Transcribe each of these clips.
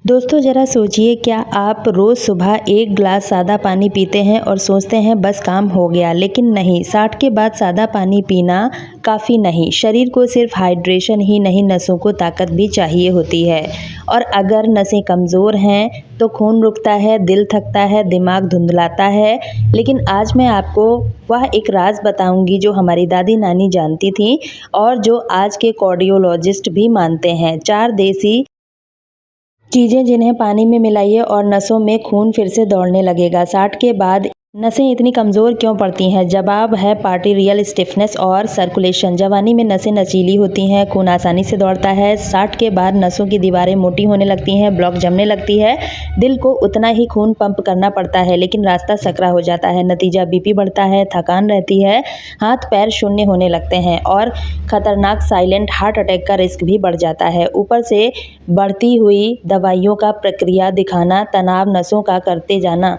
दोस्तों ज़रा सोचिए, क्या आप रोज़ सुबह एक ग्लास सादा पानी पीते हैं और सोचते हैं बस काम हो गया, लेकिन नहीं। 60 के बाद सादा पानी पीना काफ़ी नहीं। शरीर को सिर्फ हाइड्रेशन ही नहीं, नसों को ताकत भी चाहिए होती है। और अगर नसें कमज़ोर हैं तो खून रुकता है, दिल थकता है, दिमाग धुंधलाता है। लेकिन आज मैं आपको वह एक राज बताऊंगी जो हमारी दादी नानी जानती थी और जो आज के कार्डियोलॉजिस्ट भी मानते हैं। 4 देसी चीज़ें जिन्हें पानी में मिलाइए और नसों में खून फिर से दौड़ने लगेगा। 60 के बाद नसें इतनी कमज़ोर क्यों पड़ती हैं? जवाब है पार्टिरियल स्टिफनेस और सर्कुलेशन। जवानी में नसें नचीली होती हैं, खून आसानी से दौड़ता है। 60 के बाद नसों की दीवारें मोटी होने लगती हैं, ब्लॉक जमने लगती है। दिल को उतना ही खून पंप करना पड़ता है, लेकिन रास्ता सकरा हो जाता है। नतीजा बीपी बढ़ता है, थकान रहती है, हाथ पैर शून्य होने लगते हैं और खतरनाक साइलेंट हार्ट अटैक का रिस्क भी बढ़ जाता है। ऊपर से बढ़ती हुई दवाइयों का प्रक्रिया दिखाना, तनाव नसों का करते जाना।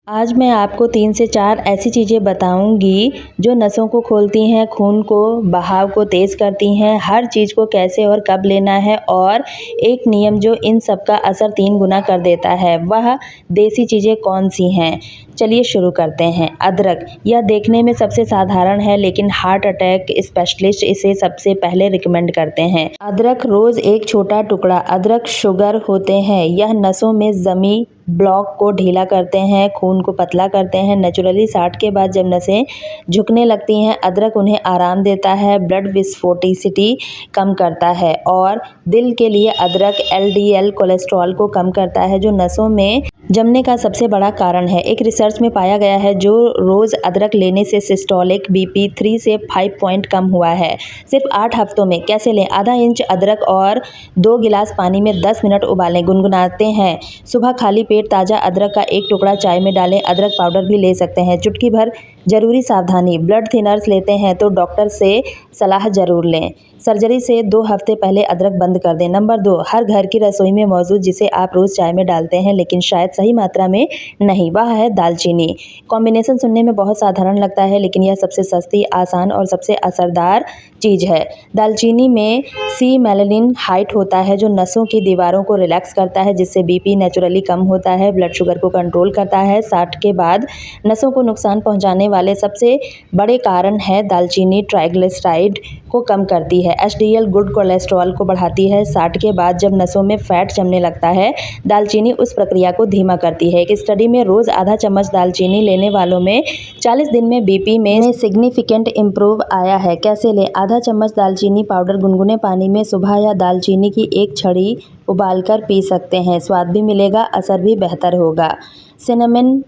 आज मैं आपको 3 से 4 ऐसी चीज़ें बताऊंगी जो नसों को खोलती हैं, खून को बहाव को तेज़ करती हैं, हर चीज़ को कैसे और कब लेना है, और एक नियम जो इन सब का असर 3 गुना कर देता है। वह देसी चीज़ें कौन सी हैं? चलिए शुरू करते हैं। अदरक, यह देखने में सबसे साधारण है, लेकिन हार्ट अटैक स्पेशलिस्ट इसे सबसे पहले रिकमेंड करते हैं। अदरक रोज़ एक छोटा टुकड़ा। अदरक शुगर होते हैं, यह नसों में जमी ब्लॉक को ढीला करते हैं, खून को पतला करते हैं। नेचुरली 60 के बाद जब नसें झुकने लगती हैं, अदरक उन्हें आराम देता है, ब्लड विस्फोटिसिटी कम करता है। और दिल के लिए अदरक एलडीएल कोलेस्ट्रॉल को कम करता है, जो नसों में जमने का सबसे बड़ा कारण है। एक रिसर्च में पाया गया है जो रोज़ अदरक लेने से सिस्टोलिक बीपी 3 से 5 पॉइंट कम हुआ है, सिर्फ 8 हफ्तों में। कैसे लें? आधा इंच अदरक और 2 गिलास पानी में 10 मिनट उबालें। गुनगुनाते हैं। सुबह खाली पेट ताज़ा अदरक का एक टुकड़ा चाय में डालें। अदरक पाउडर भी ले सकते हैं। चुटकी भर। जरूरी सावधानी, ब्लड थिनर्स लेते हैं तो डॉक्टर से सलाह जरूर लें। सर्जरी से 2 हफ्ते पहले अदरक बंद कर दें। नंबर 2, हर घर की रसोई में मौजूद, जिसे आप रोज़ चाय में डालते हैं लेकिन शायद सही मात्रा में नहीं, वह है दालचीनी। कॉम्बिनेशन सुनने में बहुत साधारण लगता है, लेकिन यह सबसे सस्ती, आसान और सबसे असरदार चीज़ है। दालचीनी में सी मेलानिन हाइट होता है, जो नसों की दीवारों को रिलैक्स करता है, जिससे बीपी नेचुरली कम होता है, ब्लड शुगर को कंट्रोल करता है। 60 के बाद नसों को नुकसान पहुंचाने वाले सबसे बड़े कारण है दालचीनी ट्राइग्लिसराइड को कम करती है, एचडीएल गुड कोलेस्ट्रॉल को बढ़ाती है। 60 के बाद जब नसों में फैट जमने लगता है, दालचीनी उस प्रक्रिया को धीमा करती है। एक स्टडी में रोज़ आधा चम्मच दालचीनी लेने वालों में 40 दिन में बीपी में सिग्निफिकेंट इम्प्रूव आया है। कैसे लें? आधा चम्मच दालचीनी पाउडर गुनगुने पानी में सुबह, या दालचीनी की एक छड़ी उबालकर पी सकते हैं। स्वाद भी मिलेगा, असर भी बेहतर होगा। सिनेमन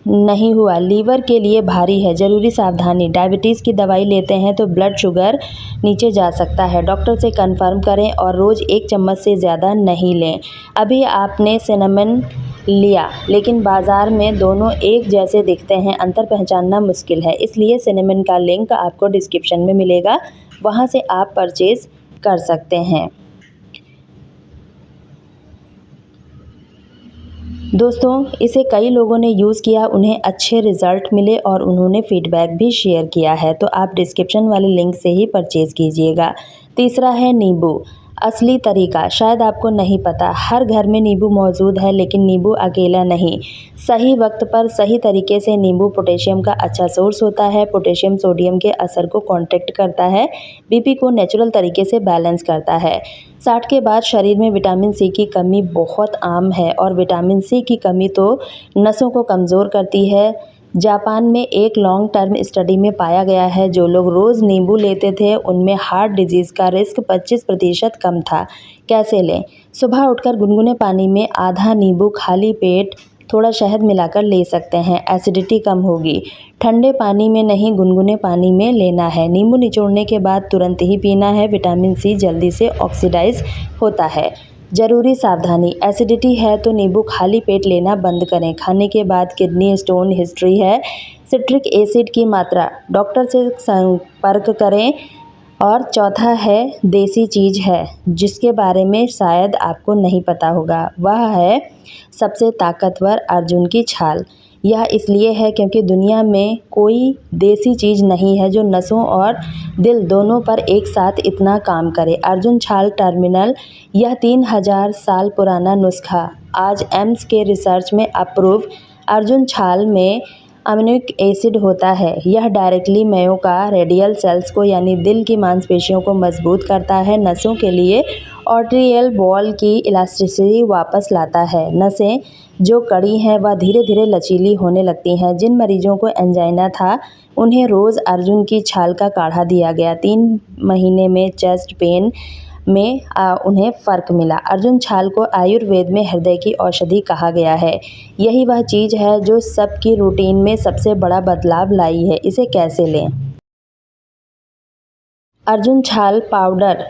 नहीं हुआ, लीवर के लिए भारी है, जरूरी सावधानी। डायबिटीज़ की दवाई लेते हैं तो ब्लड शुगर नीचे जा सकता है, डॉक्टर से कंफर्म करें और रोज़ 1 चम्मच से ज़्यादा नहीं लें। अभी आपने सिनेमन लिया, लेकिन बाज़ार में दोनों एक जैसे दिखते हैं, अंतर पहचानना मुश्किल है, इसलिए सिनेमन का लिंक आपको डिस्क्रिप्शन में मिलेगा, वहाँ से आप परचेज़ कर सकते हैं। दोस्तों, इसे कई लोगों ने यूज़ किया, उन्हें अच्छे रिज़ल्ट मिले और उन्होंने फ़ीडबैक भी शेयर किया है, तो आप डिस्क्रिप्शन वाले लिंक से ही परचेज़ कीजिएगा। तीसरा है नींबू। असली तरीका शायद आपको नहीं पता, हर घर में नींबू मौजूद है, लेकिन नींबू अकेला नहीं। सही वक्त पर सही तरीके से नींबू पोटेशियम का अच्छा सोर्स होता है। पोटेशियम सोडियम के असर को कॉन्ट्रैक्ट करता है, बीपी को नेचुरल तरीके से बैलेंस करता है। 60 के बाद शरीर में विटामिन सी की कमी बहुत आम है, और विटामिन सी की कमी तो नसों को कमज़ोर करती है। जापान में एक लॉन्ग टर्म स्टडी में पाया गया है, जो लोग रोज़ नींबू लेते थे उनमें हार्ट डिजीज़ का रिस्क 25% कम था। कैसे लें? सुबह उठकर गुनगुने पानी में आधा नींबू खाली पेट थोड़ा शहद मिलाकर ले सकते हैं, एसिडिटी कम होगी। ठंडे पानी में नहीं, गुनगुने पानी में लेना है। नींबू निचोड़ने के बाद तुरंत ही पीना है, विटामिन सी जल्दी से ऑक्सीडाइज होता है। जरूरी सावधानी, एसिडिटी है तो नींबू खाली पेट लेना बंद करें। खाने के बाद किडनी स्टोन हिस्ट्री है, सिट्रिक एसिड की मात्रा, डॉक्टर से संपर्क करें। और चौथा है देसी चीज़ है, जिसके बारे में शायद आपको नहीं पता होगा, वह है सबसे ताकतवर अर्जुन की छाल। यह इसलिए है क्योंकि दुनिया में कोई देसी चीज़ नहीं है जो नसों और दिल दोनों पर एक साथ इतना काम करे। अर्जुन छाल टर्मिनल, यह 3000 साल पुराना नुस्खा आज एम्स के रिसर्च में अप्रूव। अर्जुन छाल में अमीनिक एसिड होता है। यह डायरेक्टली मेयो का रेडियल सेल्स को यानी दिल की मांसपेशियों को मजबूत करता है। नसों के लिए आर्टेरियल वॉल की इलास्टिसिटी वापस लाता है। नसें जो कड़ी हैं वह धीरे धीरे लचीली होने लगती हैं। जिन मरीजों को एंजाइना था उन्हें रोज़ अर्जुन की छाल का काढ़ा दिया गया। 3 महीने में चेस्ट पेन में उन्हें फ़र्क मिला। अर्जुन छाल को आयुर्वेद में हृदय की औषधि कहा गया है। यही वह चीज़ है जो सबकी रूटीन में सबसे बड़ा बदलाव लाई है। इसे कैसे लें? अर्जुन छाल पाउडर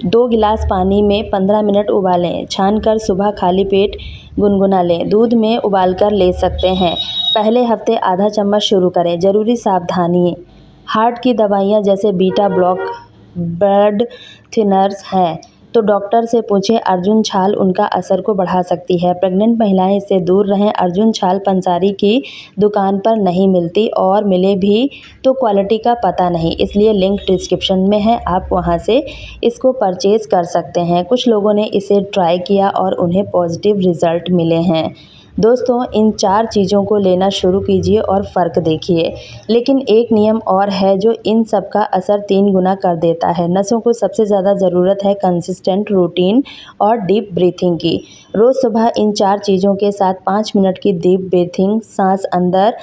2 गिलास पानी में 15 मिनट उबालें। छानकर सुबह खाली पेट गुनगुना लें। दूध में उबालकर ले सकते हैं। पहले हफ्ते आधा चम्मच शुरू करें। ज़रूरी सावधानी, हार्ट की दवाइयाँ जैसे बीटा ब्लॉक, ब्लड थिनर्स हैं तो डॉक्टर से पूछें। अर्जुन छाल उनका असर को बढ़ा सकती है। प्रेग्नेंट महिलाएं इससे दूर रहें। अर्जुन छाल पंसारी की दुकान पर नहीं मिलती और मिले भी तो क्वालिटी का पता नहीं, इसलिए लिंक डिस्क्रिप्शन में है, आप वहां से इसको परचेज कर सकते हैं। कुछ लोगों ने इसे ट्राई किया और उन्हें पॉजिटिव रिजल्ट मिले हैं। दोस्तों, इन 4 चीज़ों को लेना शुरू कीजिए और फ़र्क देखिए। लेकिन एक नियम और है जो इन सब का असर 3 गुना कर देता है। नसों को सबसे ज़्यादा ज़रूरत है कंसिस्टेंट रूटीन और डीप ब्रीथिंग की। रोज़ सुबह इन 4 चीज़ों के साथ 5 मिनट की डीप ब्रीथिंग, सांस अंदर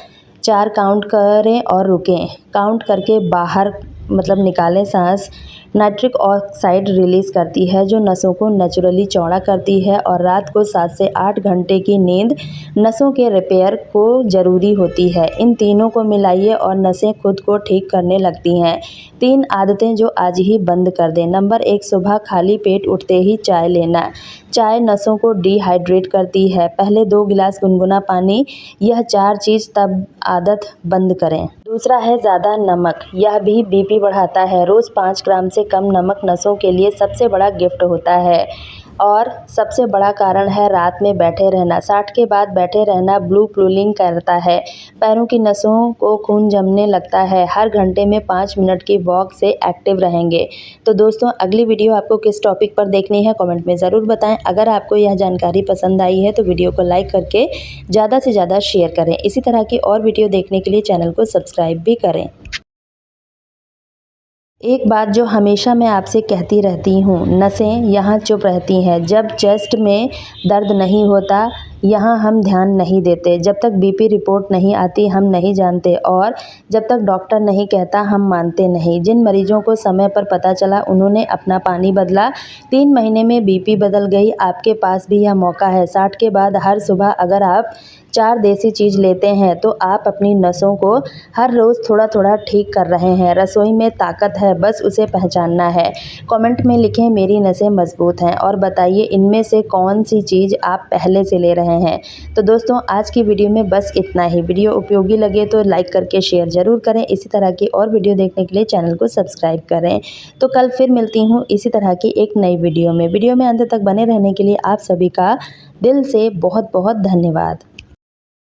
4 काउंट करें और रुकें। काउंट करके बाहर निकालें सांस। नाइट्रिक ऑक्साइड रिलीज़ करती है जो नसों को नेचुरली चौड़ा करती है और रात को 7 से 8 घंटे की नींद नसों के रिपेयर को ज़रूरी होती है। इन तीनों को मिलाइए और नसें खुद को ठीक करने लगती हैं। 3 आदतें जो आज ही बंद कर दें। नंबर 1, सुबह खाली पेट उठते ही चाय लेना। चाय नसों को डिहाइड्रेट करती है। पहले 2 गिलास गुनगुना पानी। यह 4 चीज़ तब आदत बंद करें। दूसरा है ज़्यादा नमक, यह भी बीपी बढ़ाता है। रोज़ 5 ग्राम से कम नमक नसों के लिए सबसे बड़ा गिफ्ट होता है और सबसे बड़ा कारण है रात में बैठे रहना। 60 के बाद बैठे रहना ब्लू पुलिंग करता है। पैरों की नसों को खून जमने लगता है। हर घंटे में 5 मिनट की वॉक से एक्टिव रहेंगे। तो दोस्तों, अगली वीडियो आपको किस टॉपिक पर देखनी है कमेंट में ज़रूर बताएं। अगर आपको यह जानकारी पसंद आई है तो वीडियो को लाइक करके ज़्यादा से ज़्यादा शेयर करें। इसी तरह की और वीडियो देखने के लिए चैनल को सब्सक्राइब भी करें। एक बात जो हमेशा मैं आपसे कहती रहती हूँ, नसें यहाँ चुप रहती हैं। जब चेस्ट में दर्द नहीं होता यहाँ हम ध्यान नहीं देते। जब तक बीपी रिपोर्ट नहीं आती हम नहीं जानते और जब तक डॉक्टर नहीं कहता हम मानते नहीं। जिन मरीजों को समय पर पता चला उन्होंने अपना पानी बदला। 3 महीने में बीपी बदल गई। आपके पास भी यह मौका है। 60 के बाद हर सुबह अगर आप 4 देसी चीज़ लेते हैं तो आप अपनी नसों को हर रोज़ थोड़ा थोड़ा ठीक कर रहे हैं। रसोई में ताकत है, बस उसे पहचानना है। कमेंट में लिखें मेरी नसें मजबूत हैं और बताइए इनमें से कौन सी चीज़ आप पहले से ले रहे हैं। तो दोस्तों, आज की वीडियो में बस इतना ही। वीडियो उपयोगी लगे तो लाइक करके शेयर ज़रूर करें। इसी तरह की और वीडियो देखने के लिए चैनल को सब्सक्राइब करें। तो कल फिर मिलती हूँ इसी तरह की एक नई वीडियो में। वीडियो में अंत तक बने रहने के लिए आप सभी का दिल से बहुत बहुत धन्यवाद।